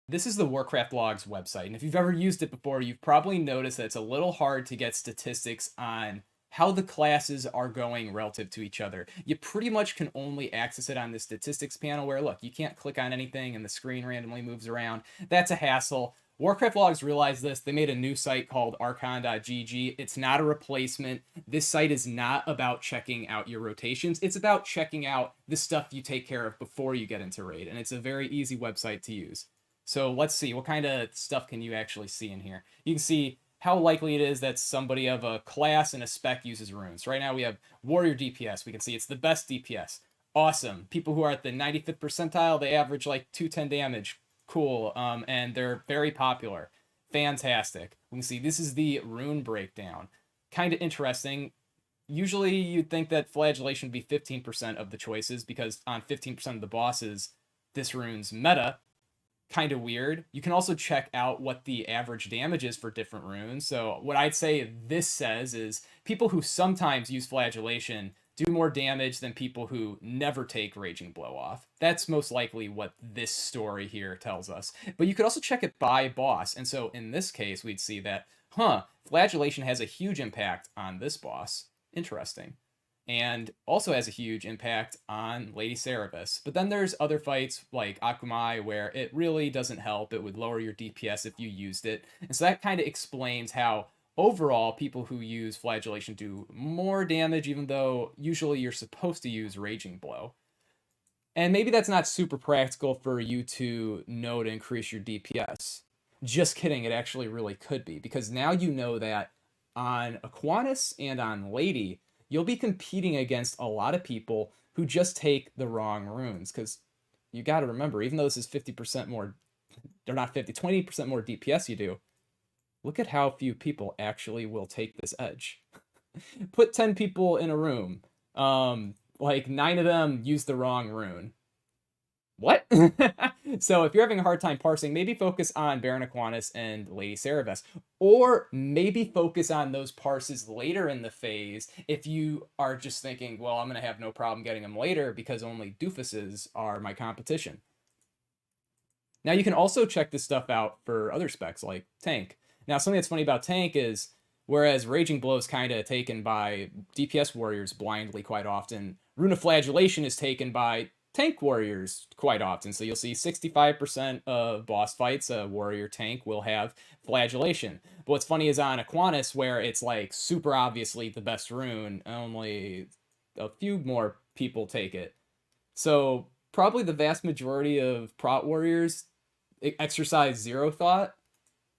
This is the Warcraftlogs website, and if you've ever used it before, you've probably noticed that it's a little hard to get statistics on how the classes are going relative to each other. You pretty much can only access it on the statistics panel where, look, you can't click on anything and the screen randomly moves around. That's a hassle. Warcraftlogs realized this. They made a new site called archon.gg. It's not a replacement. This site is not about checking out your rotations. It's about checking out the stuff you take care of before you get into raid, and it's a very easy website to use. So let's see, what kind of stuff can you actually see in here? You can see how likely it is that somebody of a class and a spec uses runes. Right now we have warrior DPS. We can see it's the best DPS. Awesome. People who are at the 95th percentile, they average like 210 damage. Cool. And they're very popular. Fantastic. We can see this is the rune breakdown. Kind of interesting. Usually you'd think that flagellation would be 15% of the choices because on 15% of the bosses, this rune's meta. Kind of weird. You can also check out what the average damage is for different runes. So what I'd say this says is people who sometimes use flagellation do more damage than people who never take raging blow off. That's most likely what this story here tells us. But you could also check it by boss. And so in this case, we'd see that, flagellation has a huge impact on this boss. Interesting. And also has a huge impact on Lady Cerebus. But then there's other fights like Akumai where it really doesn't help. It would lower your DPS if you used it. And so that kind of explains how overall people who use flagellation do more damage, even though usually you're supposed to use Raging Blow. And maybe that's not super practical for you to know to increase your DPS. Just kidding, it actually really could be, because now you know that on Aquinas and on Lady, you'll be competing against a lot of people who just take the wrong runes. Because you got to remember, even though this is 50% more, they're not 50, 20% more DPS you do, look at how few people actually will take this edge. Put 10 people in a room. Like 9 of them use the wrong rune. What? So if you're having a hard time parsing, maybe focus on Baron Aquinas and Lady Cerebus. Or maybe focus on those parses later in the phase if you are just thinking, well, I'm going to have no problem getting them later because only doofuses are my competition. Now you can also check this stuff out for other specs like tank. Now something that's funny about tank is, whereas Raging Blow is kind of taken by DPS warriors blindly quite often, Rune of Flagellation is taken by tank warriors quite often. So you'll see 65% of boss fights, a warrior tank will have flagellation. But what's funny is on Aquinas, where it's like super obviously the best rune, only a few more people take it. So probably the vast majority of prot warriors exercise zero thought,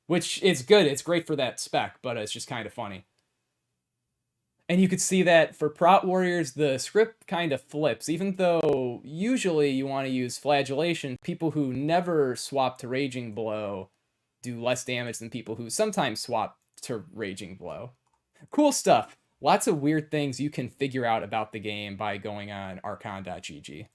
which is good. It's great for that spec, but it's just kind of funny. And you could see that for prot warriors, the script kind of flips. Even though usually you want to use flagellation, people who never swap to Raging Blow do less damage than people who sometimes swap to Raging Blow. Cool stuff. Lots of weird things you can figure out about the game by going on archon.gg.